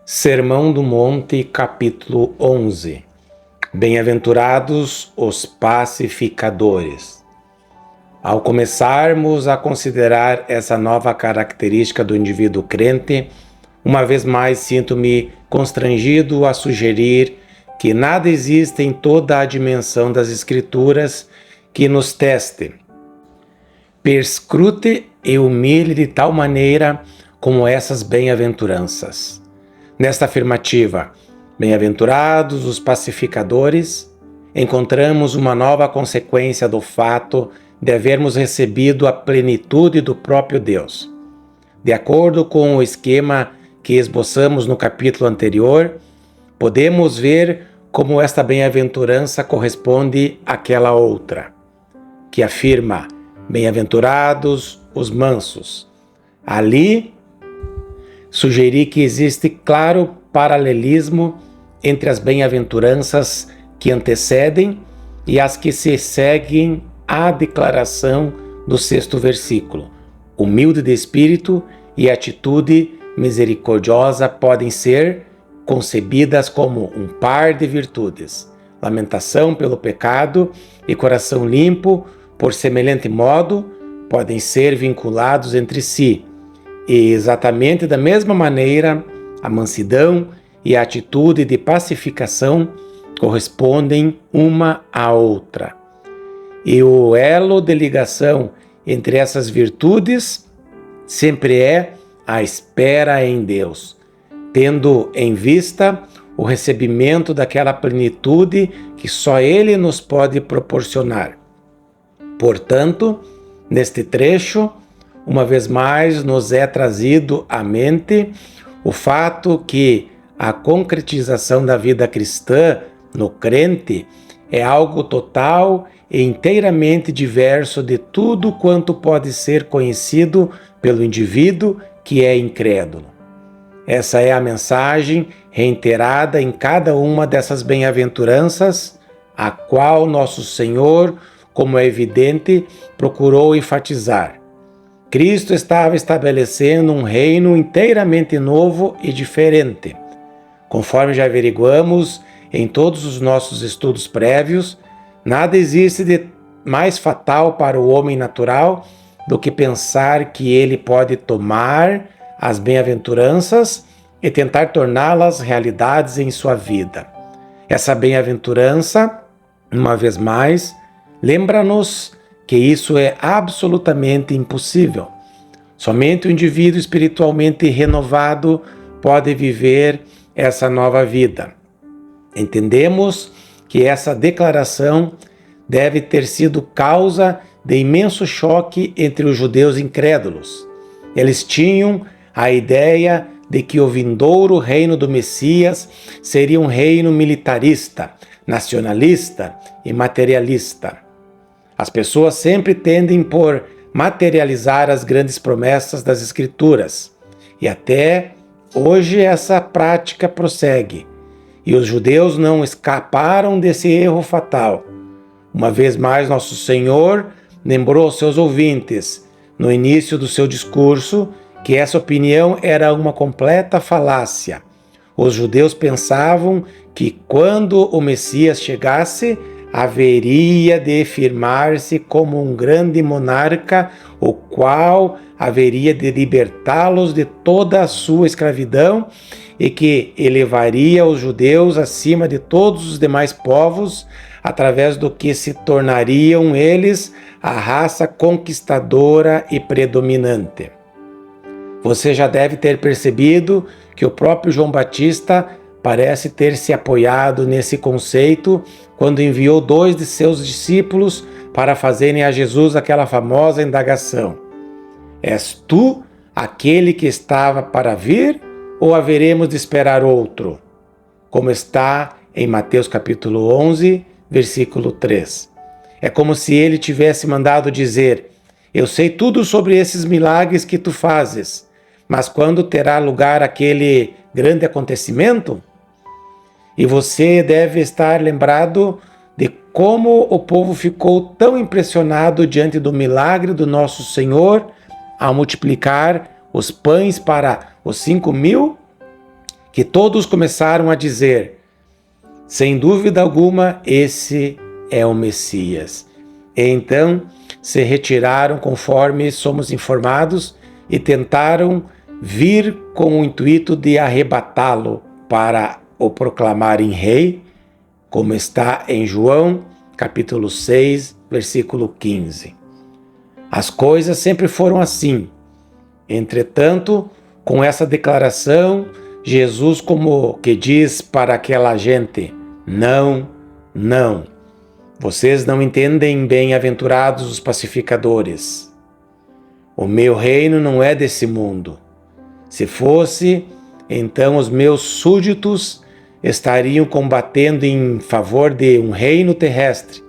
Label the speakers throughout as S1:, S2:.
S1: Sermão do Monte, capítulo 11. Bem-aventurados os pacificadores. Ao começarmos a considerar essa nova característica do indivíduo crente, uma vez mais sinto-me constrangido a sugerir que nada existe em toda a dimensão das Escrituras que nos teste, perscrute e humilhe de tal maneira como essas bem-aventuranças. Nesta afirmativa, bem-aventurados os pacificadores, encontramos uma nova consequência do fato de havermos recebido a plenitude do próprio Deus. De acordo com o esquema que esboçamos no capítulo anterior, podemos ver como esta bem-aventurança corresponde àquela outra, que afirma: bem-aventurados os mansos. Ali, sugeri que existe claro paralelismo entre as bem-aventuranças que antecedem e as que se seguem à declaração do 6º versículo. Humilde de espírito e atitude misericordiosa podem ser concebidas como um par de virtudes. Lamentação pelo pecado e coração limpo, por semelhante modo, podem ser vinculados entre si. E exatamente da mesma maneira, a mansidão e a atitude de pacificação correspondem uma à outra. E o elo de ligação entre essas virtudes sempre é a espera em Deus, tendo em vista o recebimento daquela plenitude que só Ele nos pode proporcionar. Portanto, neste trecho, uma vez mais nos é trazido à mente o fato que a concretização da vida cristã no crente é algo total e inteiramente diverso de tudo quanto pode ser conhecido pelo indivíduo que é incrédulo. Essa é a mensagem reiterada em cada uma dessas bem-aventuranças, a qual nosso Senhor, como é evidente, procurou enfatizar. Cristo estava estabelecendo um reino inteiramente novo e diferente. Conforme já averiguamos em todos os nossos estudos prévios, nada existe de mais fatal para o homem natural do que pensar que ele pode tomar as bem-aventuranças e tentar torná-las realidades em sua vida. Essa bem-aventurança, uma vez mais, lembra-nos que isso é absolutamente impossível. Somente o indivíduo espiritualmente renovado pode viver essa nova vida. Entendemos que essa declaração deve ter sido causa de imenso choque entre os judeus incrédulos. Eles tinham a ideia de que o vindouro reino do Messias seria um reino militarista, nacionalista e materialista. As pessoas sempre tendem por materializar as grandes promessas das Escrituras. E até hoje essa prática prossegue. E os judeus não escaparam desse erro fatal. Uma vez mais, nosso Senhor lembrou aos seus ouvintes, no início do seu discurso, que essa opinião era uma completa falácia. Os judeus pensavam que quando o Messias chegasse, haveria de firmar-se como um grande monarca, o qual haveria de libertá-los de toda a sua escravidão e que elevaria os judeus acima de todos os demais povos, através do que se tornariam eles a raça conquistadora e predominante. Você já deve ter percebido que o próprio João Batista parece ter se apoiado nesse conceito quando enviou 2 de seus discípulos para fazerem a Jesus aquela famosa indagação: És tu aquele que estava para vir, ou haveremos de esperar outro? Como está em Mateus capítulo 11, versículo 3. É como se ele tivesse mandado dizer: Eu sei tudo sobre esses milagres que tu fazes, mas quando terá lugar aquele grande acontecimento? E você deve estar lembrado de como o povo ficou tão impressionado diante do milagre do nosso Senhor ao multiplicar os pães para os 5.000, que todos começaram a dizer: sem dúvida alguma, esse é o Messias. E então se retiraram, conforme somos informados, e tentaram vir com o intuito de arrebatá-lo para o proclamarem rei, como está em João, capítulo 6, versículo 15. As coisas sempre foram assim. Entretanto, com essa declaração, Jesus como que diz para aquela gente: não, não. Vocês não entendem, bem-aventurados os pacificadores. O meu reino não é desse mundo. Se fosse, então os meus súditos estariam combatendo em favor de um reino terrestre.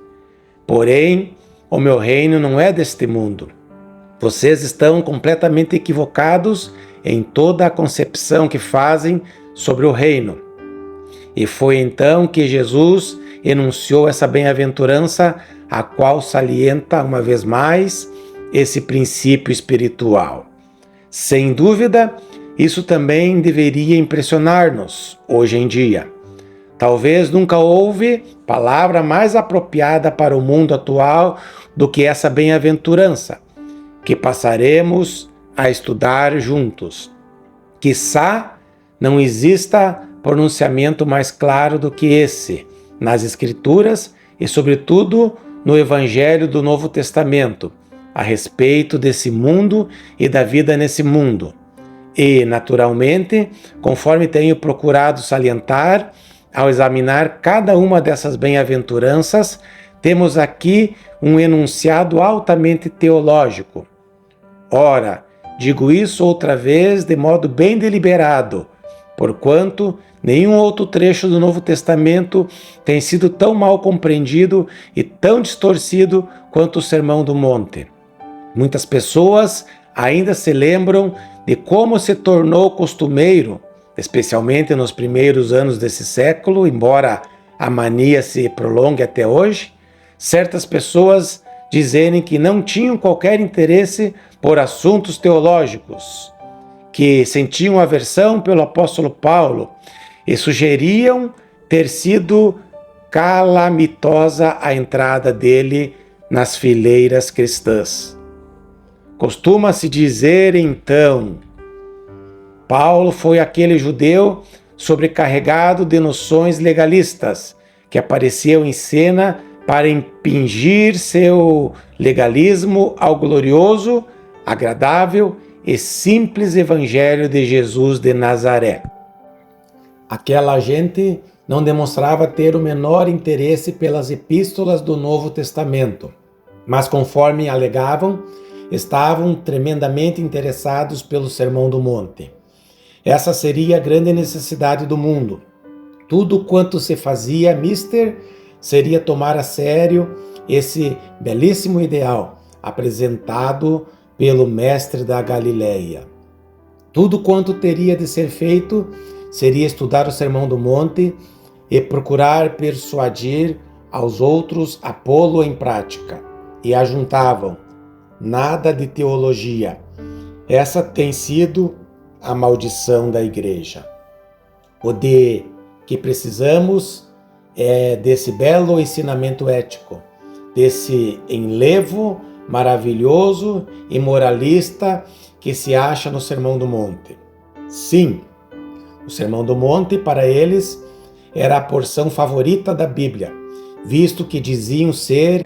S1: Porém, o meu reino não é deste mundo. Vocês estão completamente equivocados em toda a concepção que fazem sobre o reino. E foi então que Jesus enunciou essa bem-aventurança, a qual salienta uma vez mais esse princípio espiritual. Sem dúvida, isso também deveria impressionar-nos hoje em dia. Talvez nunca houve palavra mais apropriada para o mundo atual do que essa bem-aventurança, que passaremos a estudar juntos. Quiçá não exista pronunciamento mais claro do que esse nas Escrituras e, sobretudo, no Evangelho do Novo Testamento, a respeito desse mundo e da vida nesse mundo. E, naturalmente, conforme tenho procurado salientar, ao examinar cada uma dessas bem-aventuranças, temos aqui um enunciado altamente teológico. Ora, digo isso outra vez de modo bem deliberado, porquanto nenhum outro trecho do Novo Testamento tem sido tão mal compreendido e tão distorcido quanto o Sermão do Monte. Muitas pessoas ainda se lembram de como se tornou costumeiro, especialmente nos primeiros anos desse século, embora a mania se prolongue até hoje, certas pessoas dizerem que não tinham qualquer interesse por assuntos teológicos, que sentiam aversão pelo apóstolo Paulo e sugeriam ter sido calamitosa a entrada dele nas fileiras cristãs. Costuma-se dizer, então, Paulo foi aquele judeu sobrecarregado de noções legalistas que apareceu em cena para impingir seu legalismo ao glorioso, agradável e simples Evangelho de Jesus de Nazaré. Aquela gente não demonstrava ter o menor interesse pelas epístolas do Novo Testamento, mas, conforme alegavam, estavam tremendamente interessados pelo Sermão do Monte. Essa seria a grande necessidade do mundo. Tudo quanto se fazia mister seria tomar a sério esse belíssimo ideal apresentado pelo mestre da Galileia. Tudo quanto teria de ser feito seria estudar o Sermão do Monte e procurar persuadir aos outros a pô-lo em prática. E ajuntavam: nada de teologia. Essa tem sido a maldição da igreja. O de que precisamos é desse belo ensinamento ético, desse enlevo maravilhoso e moralista que se acha no Sermão do Monte. Sim, o Sermão do Monte para eles era a porção favorita da Bíblia, visto que diziam ser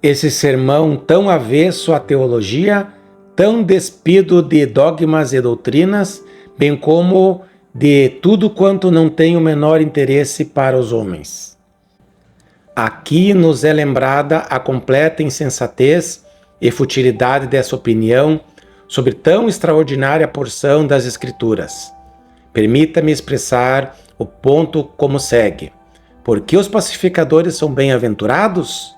S1: esse sermão tão avesso à teologia, tão despido de dogmas e doutrinas, bem como de tudo quanto não tem o menor interesse para os homens. Aqui nos é lembrada a completa insensatez e futilidade dessa opinião sobre tão extraordinária porção das Escrituras. Permita-me expressar o ponto como segue. Por que os pacificadores são bem-aventurados?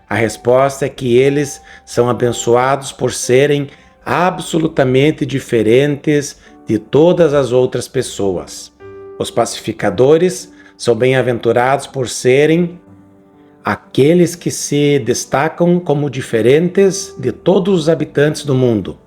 S1: A resposta é que eles são abençoados por serem absolutamente diferentes de todas as outras pessoas. Os pacificadores são bem-aventurados por serem aqueles que se destacam como diferentes de todos os habitantes do mundo.